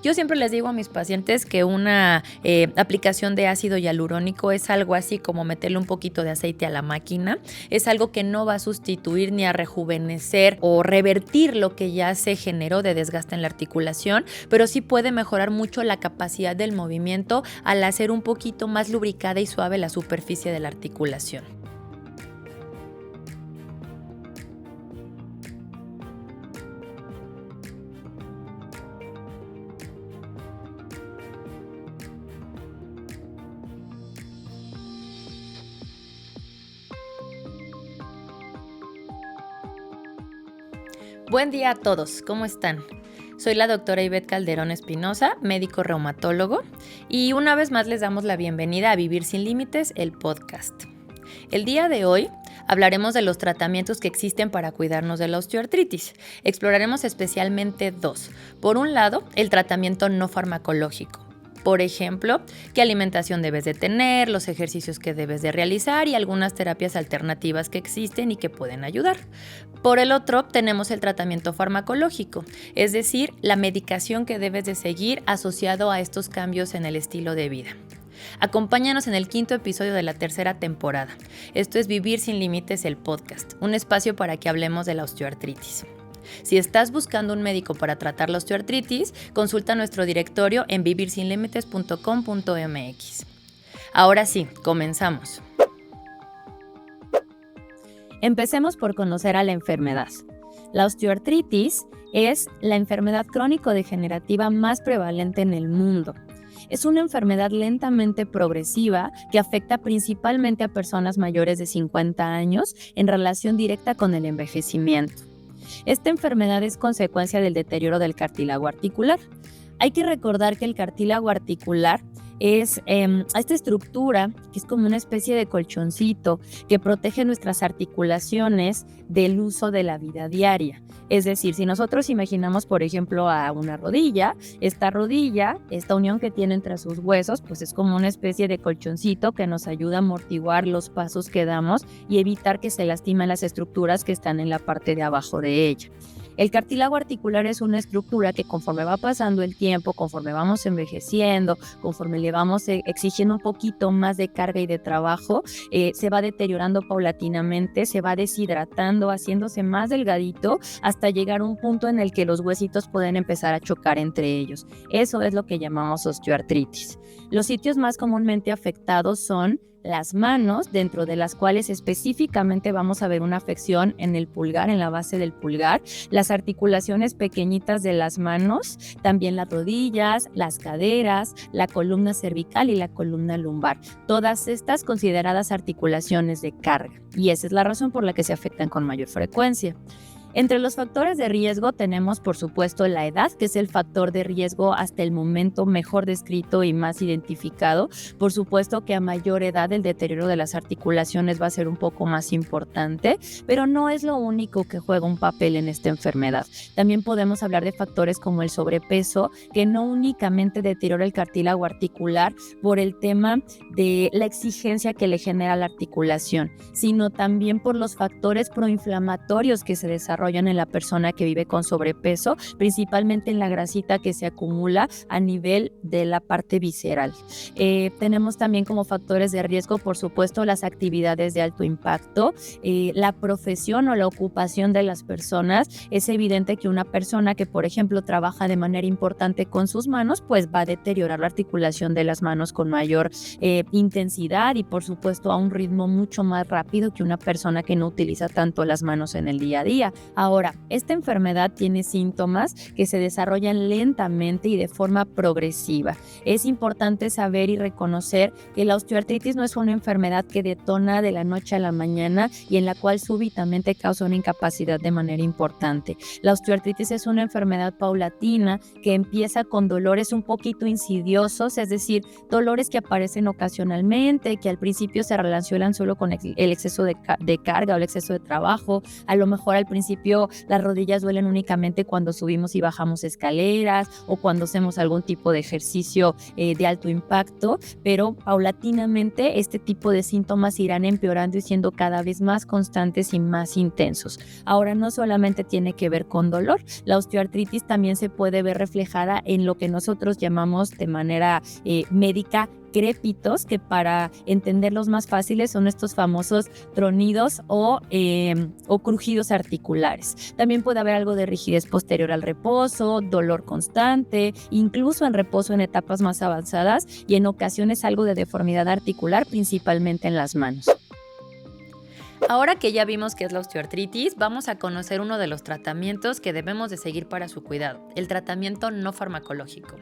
Yo siempre les digo a mis pacientes que una aplicación de ácido hialurónico es algo así como meterle un poquito de aceite a la máquina. Es algo que no va a sustituir ni a rejuvenecer o revertir lo que ya se generó de desgaste en la articulación, pero sí puede mejorar mucho la capacidad del movimiento al hacer un poquito más lubricada y suave la superficie de la articulación. Buen día a todos, ¿cómo están? Soy la doctora Ivette Calderón Espinosa, médico reumatólogo, y una vez más les damos la bienvenida a Vivir Sin Límites, el podcast. El día de hoy hablaremos de los tratamientos que existen para cuidarnos de la osteoartritis. Exploraremos especialmente dos. Por un lado, el tratamiento no farmacológico. Por ejemplo, qué alimentación debes de tener, los ejercicios que debes de realizar y algunas terapias alternativas que existen y que pueden ayudar. Por el otro, tenemos el tratamiento farmacológico, es decir, la medicación que debes de seguir asociado a estos cambios en el estilo de vida. Acompáñanos en el 5º episodio de la 3ª temporada. Esto es Vivir Sin Límites, el podcast, un espacio para que hablemos de la osteoartritis. Si estás buscando un médico para tratar la osteoartritis, consulta nuestro directorio en vivirsinlimites.com.mx. Ahora sí, comenzamos. Empecemos por conocer a la enfermedad. La osteoartritis es la enfermedad crónico-degenerativa más prevalente en el mundo. Es una enfermedad lentamente progresiva que afecta principalmente a personas mayores de 50 años en relación directa con el envejecimiento. Esta enfermedad es consecuencia del deterioro del cartílago articular. Hay que recordar que el cartílago articular es esta estructura que es como una especie de colchoncito que protege nuestras articulaciones del uso de la vida diaria. Es decir, si nosotros imaginamos, por ejemplo, a una rodilla, esta unión que tiene entre sus huesos, pues es como una especie de colchoncito que nos ayuda a amortiguar los pasos que damos y evitar que se lastimen las estructuras que están en la parte de abajo de ella. El cartílago articular es una estructura que conforme va pasando el tiempo, conforme vamos envejeciendo, conforme le vamos exigiendo un poquito más de carga y de trabajo, se va deteriorando paulatinamente, se va deshidratando, haciéndose más delgadito hasta llegar a un punto en el que los huesitos pueden empezar a chocar entre ellos. Eso es lo que llamamos osteoartritis. Los sitios más comúnmente afectados son las manos, dentro de las cuales específicamente vamos a ver una afección en el pulgar, en la base del pulgar, las articulaciones pequeñitas de las manos, también las rodillas, las caderas, la columna cervical y la columna lumbar. Todas estas consideradas articulaciones de carga, y esa es la razón por la que se afectan con mayor frecuencia. Entre los factores de riesgo tenemos, por supuesto, la edad, que es el factor de riesgo hasta el momento mejor descrito y más identificado. Por supuesto que a mayor edad el deterioro de las articulaciones va a ser un poco más importante, pero no es lo único que juega un papel en esta enfermedad. También podemos hablar de factores como el sobrepeso, que no únicamente deteriora el cartílago articular por el tema de la exigencia que le genera la articulación, sino también por los factores proinflamatorios que se desarrollan en la persona que vive con sobrepeso, principalmente en la grasita que se acumula a nivel de la parte visceral. Tenemos también como factores de riesgo, por supuesto, las actividades de alto impacto, la profesión o la ocupación de las personas. Es evidente que una persona que, por ejemplo, trabaja de manera importante con sus manos, pues va a deteriorar la articulación de las manos con mayor intensidad y, por supuesto, a un ritmo mucho más rápido que una persona que no utiliza tanto las manos en el día a día. Ahora, esta enfermedad tiene síntomas que se desarrollan lentamente y de forma progresiva. Es importante saber y reconocer que la osteoartritis no es una enfermedad que detona de la noche a la mañana y en la cual súbitamente causa una incapacidad de manera importante. La osteoartritis es una enfermedad paulatina que empieza con dolores un poquito insidiosos, es decir, dolores que aparecen ocasionalmente, que al principio se relacionan solo con el exceso de carga o el exceso de trabajo. A lo mejor al principio principio las rodillas duelen únicamente cuando subimos y bajamos escaleras o cuando hacemos algún tipo de ejercicio de alto impacto, pero paulatinamente este tipo de síntomas irán empeorando y siendo cada vez más constantes y más intensos. Ahora, no solamente tiene que ver con dolor, la osteoartritis también se puede ver reflejada en lo que nosotros llamamos de manera médica crépitos, que para entenderlos más fáciles son estos famosos tronidos o crujidos articulares. También puede haber algo de rigidez posterior al reposo, dolor constante, incluso en reposo en etapas más avanzadas y en ocasiones algo de deformidad articular, principalmente en las manos. Ahora que ya vimos qué es la osteoartritis, vamos a conocer uno de los tratamientos que debemos de seguir para su cuidado, el tratamiento no farmacológico.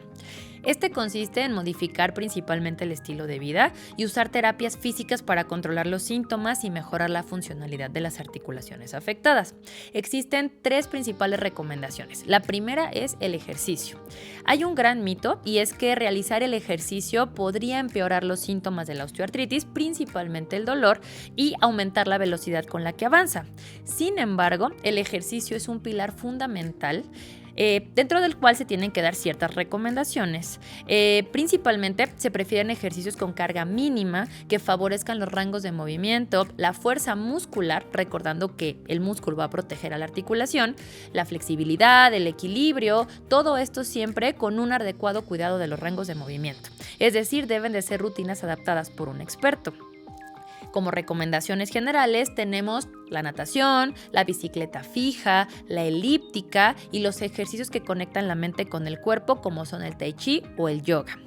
Este consiste en modificar principalmente el estilo de vida y usar terapias físicas para controlar los síntomas y mejorar la funcionalidad de las articulaciones afectadas. Existen 3 principales recomendaciones. La primera es el ejercicio. Hay un gran mito y es que realizar el ejercicio podría empeorar los síntomas de la osteoartritis, principalmente el dolor, y aumentar la velocidad con la que avanza. Sin embargo, el ejercicio es un pilar fundamental dentro del cual se tienen que dar ciertas recomendaciones. Principalmente se prefieren ejercicios con carga mínima que favorezcan los rangos de movimiento, la fuerza muscular, recordando que el músculo va a proteger a la articulación, la flexibilidad, el equilibrio, todo esto siempre con un adecuado cuidado de los rangos de movimiento. Es decir, deben de ser rutinas adaptadas por un experto. Como recomendaciones generales tenemos la natación, la bicicleta fija, la elíptica y los ejercicios que conectan la mente con el cuerpo, como son el tai chi o el yoga.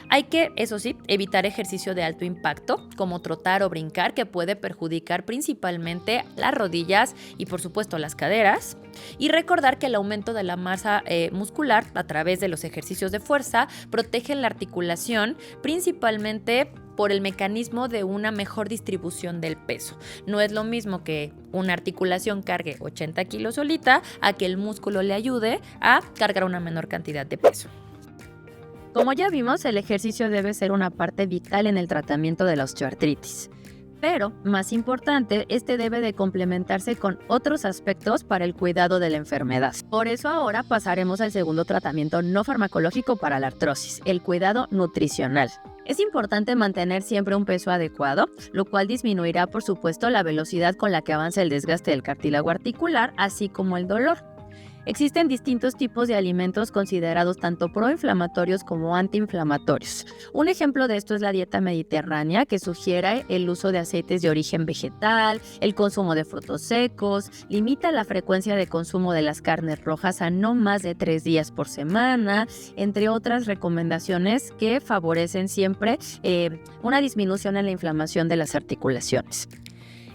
Hay que, eso sí, evitar ejercicio de alto impacto, como trotar o brincar, que puede perjudicar principalmente las rodillas y por supuesto las caderas. Y recordar que el aumento de la masa muscular a través de los ejercicios de fuerza protege la articulación, principalmente por el mecanismo de una mejor distribución del peso. No es lo mismo que una articulación cargue 80 kilos solita a que el músculo le ayude a cargar una menor cantidad de peso. Como ya vimos, el ejercicio debe ser una parte vital en el tratamiento de la osteoartritis. Pero, más importante, este debe de complementarse con otros aspectos para el cuidado de la enfermedad. Por eso ahora pasaremos al segundo tratamiento no farmacológico para la artrosis, el cuidado nutricional. Es importante mantener siempre un peso adecuado, lo cual disminuirá, por supuesto, la velocidad con la que avanza el desgaste del cartílago articular, así como el dolor. Existen distintos tipos de alimentos considerados tanto proinflamatorios como antiinflamatorios. Un ejemplo de esto es la dieta mediterránea, que sugiere el uso de aceites de origen vegetal, el consumo de frutos secos, limita la frecuencia de consumo de las carnes rojas a no más de 3 días por semana, entre otras recomendaciones que favorecen siempre una disminución en la inflamación de las articulaciones.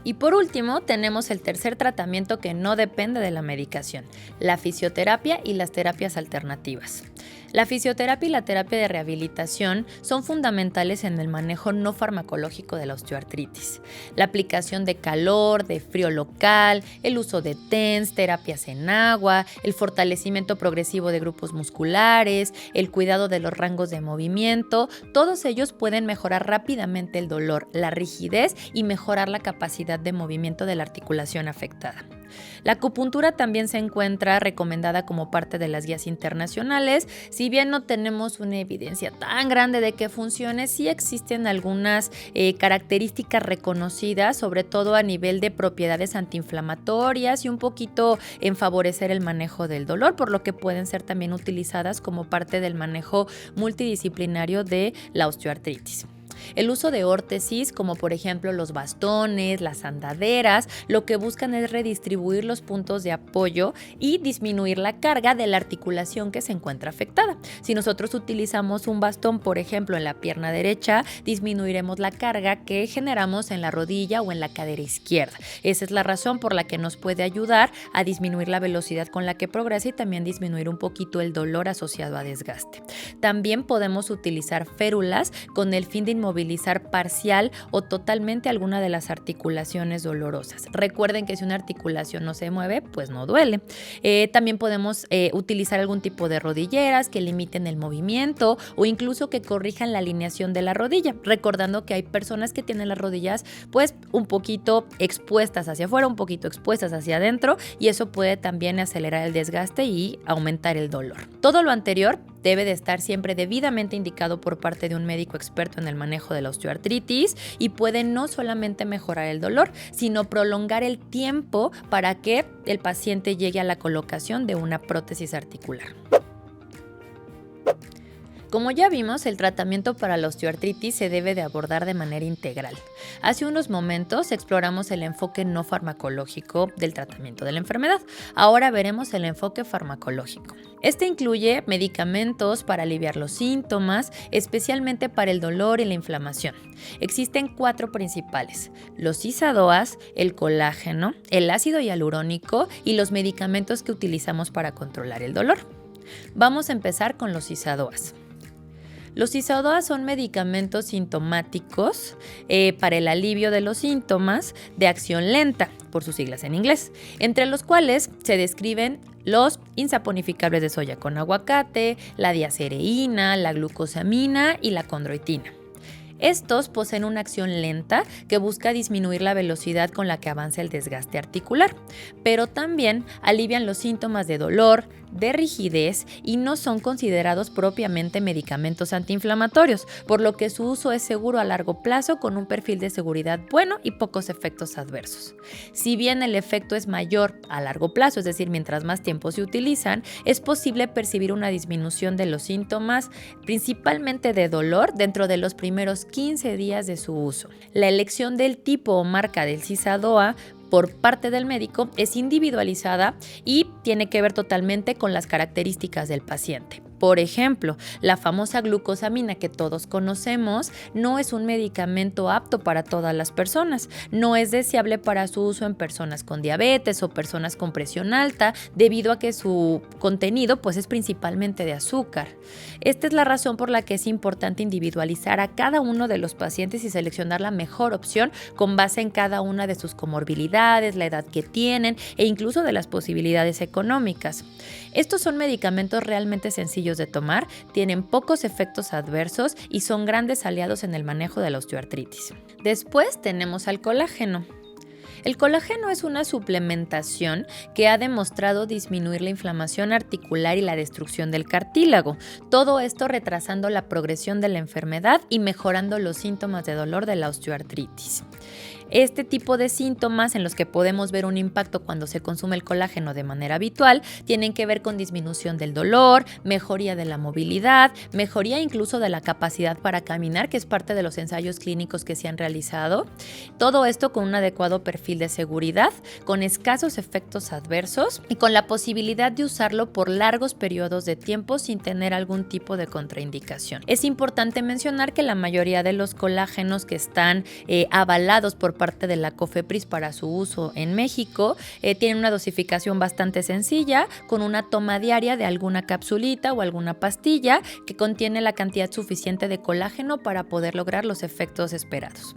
Y por último, tenemos el tercer tratamiento que no depende de la medicación, la fisioterapia y las terapias alternativas. La fisioterapia y la terapia de rehabilitación son fundamentales en el manejo no farmacológico de la osteoartritis. La aplicación de calor, de frío local, el uso de TENS, terapias en agua, el fortalecimiento progresivo de grupos musculares, el cuidado de los rangos de movimiento, todos ellos pueden mejorar rápidamente el dolor, la rigidez y mejorar la capacidad de movimiento de la articulación afectada. La acupuntura también se encuentra recomendada como parte de las guías internacionales. Si bien no tenemos una evidencia tan grande de que funcione, sí existen algunas características reconocidas, sobre todo a nivel de propiedades antiinflamatorias y un poquito en favorecer el manejo del dolor, por lo que pueden ser también utilizadas como parte del manejo multidisciplinario de la osteoartritis. El uso de órtesis, como por ejemplo los bastones, las andaderas, lo que buscan es redistribuir los puntos de apoyo y disminuir la carga de la articulación que se encuentra afectada. Si nosotros utilizamos un bastón, por ejemplo, en la pierna derecha, disminuiremos la carga que generamos en la rodilla o en la cadera izquierda. Esa es la razón por la que nos puede ayudar a disminuir la velocidad con la que progresa y también disminuir un poquito el dolor asociado a desgaste. También podemos utilizar férulas con el fin de inmovilizar inmovilizar parcial o totalmente alguna de las articulaciones dolorosas. Recuerden que si una articulación no se mueve, pues no duele. También podemos utilizar algún tipo de rodilleras que limiten el movimiento o incluso que corrijan la alineación de la rodilla, recordando que hay personas que tienen las rodillas pues un poquito expuestas hacia afuera, un poquito expuestas hacia adentro, y eso puede también acelerar el desgaste y aumentar el dolor. Todo lo anterior debe de estar siempre debidamente indicado por parte de un médico experto en el manejo de la osteoartritis y puede no solamente mejorar el dolor, sino prolongar el tiempo para que el paciente llegue a la colocación de una prótesis articular. Como ya vimos, el tratamiento para la osteoartritis se debe de abordar de manera integral. Hace unos momentos exploramos el enfoque no farmacológico del tratamiento de la enfermedad. Ahora veremos el enfoque farmacológico. Este incluye medicamentos para aliviar los síntomas, especialmente para el dolor y la inflamación. Existen 4 principales: los ISADOAs, el colágeno, el ácido hialurónico y los medicamentos que utilizamos para controlar el dolor. Vamos a empezar con los ISADOAs. Los ISADOAs son medicamentos sintomáticos para el alivio de los síntomas de acción lenta, por sus siglas en inglés, entre los cuales se describen los insaponificables de soya con aguacate, la diacereína, la glucosamina y la condroitina. Estos poseen una acción lenta que busca disminuir la velocidad con la que avanza el desgaste articular, pero también alivian los síntomas de dolor, de rigidez y no son considerados propiamente medicamentos antiinflamatorios, por lo que su uso es seguro a largo plazo con un perfil de seguridad bueno y pocos efectos adversos. Si bien el efecto es mayor a largo plazo, es decir, mientras más tiempo se utilizan, es posible percibir una disminución de los síntomas, principalmente de dolor, dentro de los primeros 15 días de su uso. La elección del tipo o marca del ISADOA por parte del médico es individualizada y tiene que ver totalmente con las características del paciente. Por ejemplo, la famosa glucosamina que todos conocemos no es un medicamento apto para todas las personas. No es deseable para su uso en personas con diabetes o personas con presión alta, debido a que su contenido pues, es principalmente de azúcar. Esta es la razón por la que es importante individualizar a cada uno de los pacientes y seleccionar la mejor opción con base en cada una de sus comorbilidades, la edad que tienen e incluso de las posibilidades económicas. Estos son medicamentos realmente sencillos de tomar, tienen pocos efectos adversos y son grandes aliados en el manejo de la osteoartritis. Después tenemos al colágeno. El colágeno es una suplementación que ha demostrado disminuir la inflamación articular y la destrucción del cartílago, todo esto retrasando la progresión de la enfermedad y mejorando los síntomas de dolor de la osteoartritis. Este tipo de síntomas en los que podemos ver un impacto cuando se consume el colágeno de manera habitual tienen que ver con disminución del dolor, mejoría de la movilidad, mejoría incluso de la capacidad para caminar, que es parte de los ensayos clínicos que se han realizado. Todo esto con un adecuado perfil de seguridad, con escasos efectos adversos y con la posibilidad de usarlo por largos periodos de tiempo sin tener algún tipo de contraindicación. Es importante mencionar que la mayoría de los colágenos que están avalados por parte de la COFEPRIS para su uso en México tienen una dosificación bastante sencilla, con una toma diaria de alguna capsulita o alguna pastilla que contiene la cantidad suficiente de colágeno para poder lograr los efectos esperados.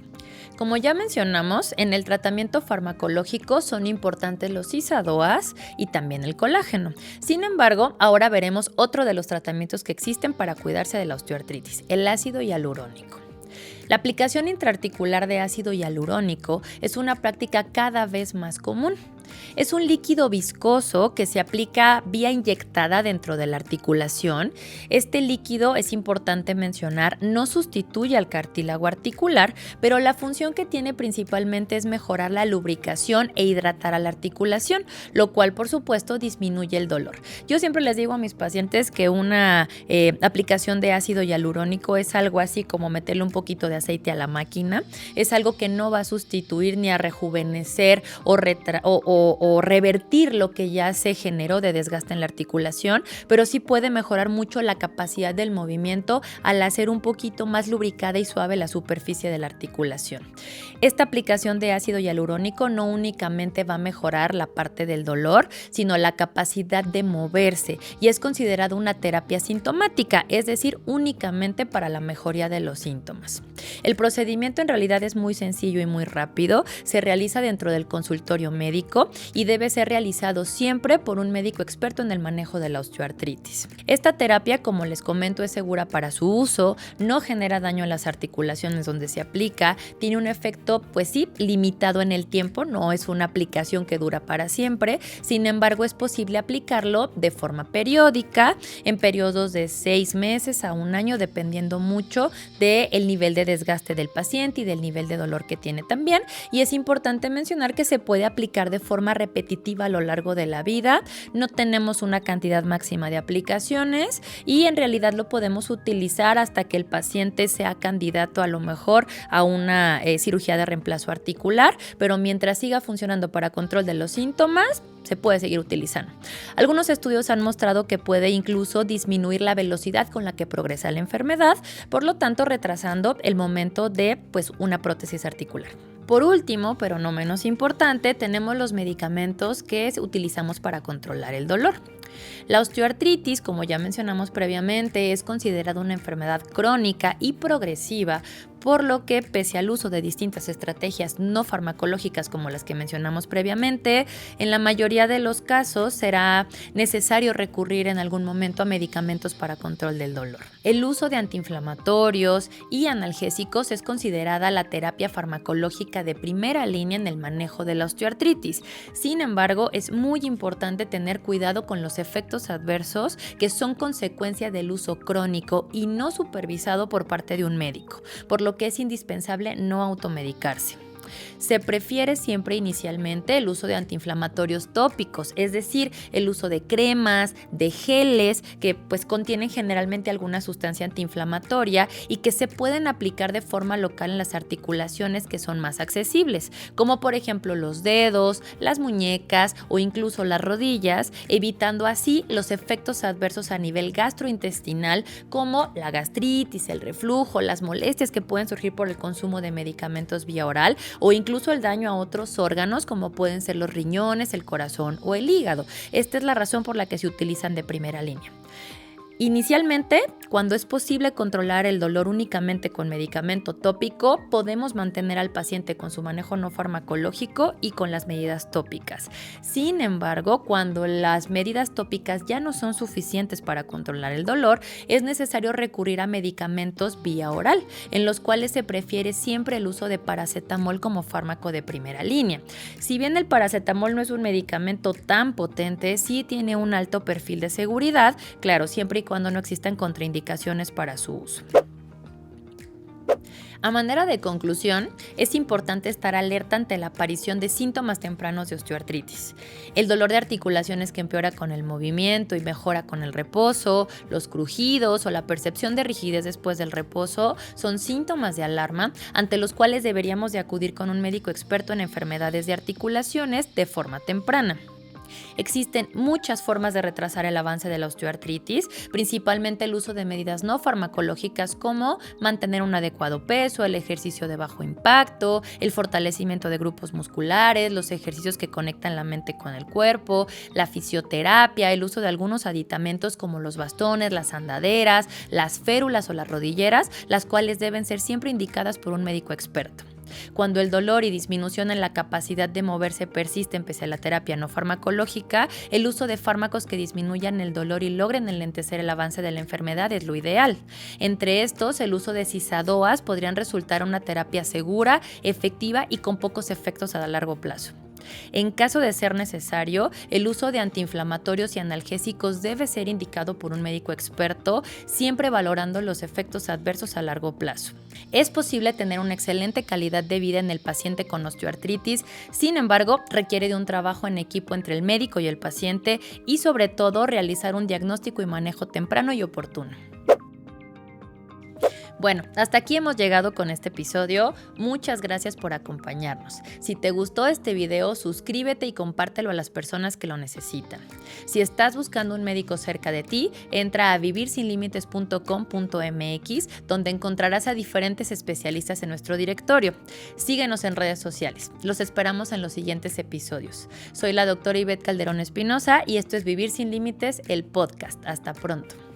Como ya mencionamos, en el tratamiento farmacológico son importantes los ISADOAs y también el colágeno. Sin embargo, ahora veremos otro de los tratamientos que existen para cuidarse de la osteoartritis, el ácido hialurónico. La aplicación intraarticular de ácido hialurónico es una práctica cada vez más común. Es un líquido viscoso que se aplica vía inyectada dentro de la articulación. Este líquido, es importante mencionar, no sustituye al cartílago articular, pero la función que tiene principalmente es mejorar la lubricación e hidratar a la articulación, lo cual por supuesto disminuye el dolor. Yo siempre les digo a mis pacientes que una aplicación de ácido hialurónico es algo así como meterle un poquito de aceite a la máquina. Es algo que no va a sustituir ni a rejuvenecer o revertir lo que ya se generó de desgaste en la articulación, pero sí puede mejorar mucho la capacidad del movimiento al hacer un poquito más lubricada y suave la superficie de la articulación. Esta aplicación de ácido hialurónico no únicamente va a mejorar la parte del dolor, sino la capacidad de moverse, y es considerada una terapia sintomática, es decir, únicamente para la mejoría de los síntomas. El procedimiento en realidad es muy sencillo y muy rápido, se realiza dentro del consultorio médico y debe ser realizado siempre por un médico experto en el manejo de la osteoartritis. Esta terapia, como les comento, es segura para su uso, no genera daño a las articulaciones donde se aplica, tiene un efecto, pues sí, limitado en el tiempo, no es una aplicación que dura para siempre, sin embargo es posible aplicarlo de forma periódica, en periodos de 6 meses a 1 año, dependiendo mucho del nivel de desgaste del paciente y del nivel de dolor que tiene también. Y es importante mencionar que se puede aplicar de forma repetitiva a lo largo de la vida, no tenemos una cantidad máxima de aplicaciones y en realidad lo podemos utilizar hasta que el paciente sea candidato a lo mejor a una cirugía de reemplazo articular, pero mientras siga funcionando para control de los síntomas, se puede seguir utilizando. Algunos estudios han mostrado que puede incluso disminuir la velocidad con la que progresa la enfermedad, por lo tanto retrasando el momento de una prótesis articular. Por último, pero no menos importante, tenemos los medicamentos que utilizamos para controlar el dolor. La osteoartritis, como ya mencionamos previamente, es considerada una enfermedad crónica y progresiva, por lo que pese al uso de distintas estrategias no farmacológicas como las que mencionamos previamente, en la mayoría de los casos será necesario recurrir en algún momento a medicamentos para control del dolor. El uso de antiinflamatorios y analgésicos es considerada la terapia farmacológica de primera línea en el manejo de la osteoartritis. Sin embargo, es muy importante tener cuidado con los efectos adversos que son consecuencia del uso crónico y no supervisado por parte de un médico, por lo que es indispensable no automedicarse. Se prefiere siempre inicialmente el uso de antiinflamatorios tópicos, es decir, el uso de cremas, de geles que contienen generalmente alguna sustancia antiinflamatoria y que se pueden aplicar de forma local en las articulaciones que son más accesibles, como por ejemplo los dedos, las muñecas o incluso las rodillas, evitando así los efectos adversos a nivel gastrointestinal como la gastritis, el reflujo, las molestias que pueden surgir por el consumo de medicamentos vía oral o incluso el daño a otros órganos como pueden ser los riñones, el corazón o el hígado. Esta es la razón por la que se utilizan de primera línea. Inicialmente, cuando es posible controlar el dolor únicamente con medicamento tópico, podemos mantener al paciente con su manejo no farmacológico y con las medidas tópicas. Sin embargo, cuando las medidas tópicas ya no son suficientes para controlar el dolor, es necesario recurrir a medicamentos vía oral, en los cuales se prefiere siempre el uso de paracetamol como fármaco de primera línea. Si bien el paracetamol no es un medicamento tan potente, sí tiene un alto perfil de seguridad, claro, siempre y cuando no existan contraindicaciones para su uso. A manera de conclusión, es importante estar alerta ante la aparición de síntomas tempranos de osteoartritis. El dolor de articulaciones que empeora con el movimiento y mejora con el reposo, los crujidos o la percepción de rigidez después del reposo son síntomas de alarma ante los cuales deberíamos de acudir con un médico experto en enfermedades de articulaciones de forma temprana. Existen muchas formas de retrasar el avance de la osteoartritis, principalmente el uso de medidas no farmacológicas como mantener un adecuado peso, el ejercicio de bajo impacto, el fortalecimiento de grupos musculares, los ejercicios que conectan la mente con el cuerpo, la fisioterapia, el uso de algunos aditamentos como los bastones, las andaderas, las férulas o las rodilleras, las cuales deben ser siempre indicadas por un médico experto. Cuando el dolor y disminución en la capacidad de moverse persisten pese a la terapia no farmacológica, el uso de fármacos que disminuyan el dolor y logren enlentecer el avance de la enfermedad es lo ideal. Entre estos, el uso de cisadoas podrían resultar una terapia segura, efectiva y con pocos efectos a largo plazo. En caso de ser necesario, el uso de antiinflamatorios y analgésicos debe ser indicado por un médico experto, siempre valorando los efectos adversos a largo plazo. Es posible tener una excelente calidad de vida en el paciente con osteoartritis, sin embargo, requiere de un trabajo en equipo entre el médico y el paciente y sobre todo realizar un diagnóstico y manejo temprano y oportuno. Bueno, hasta aquí hemos llegado con este episodio. Muchas gracias por acompañarnos. Si te gustó este video, suscríbete y compártelo a las personas que lo necesitan. Si estás buscando un médico cerca de ti, entra a vivirsinlimites.com.mx, donde encontrarás a diferentes especialistas en nuestro directorio. Síguenos en redes sociales. Los esperamos en los siguientes episodios. Soy la doctora Ivette Calderón Espinosa y esto es Vivir Sin Límites, el podcast. Hasta pronto.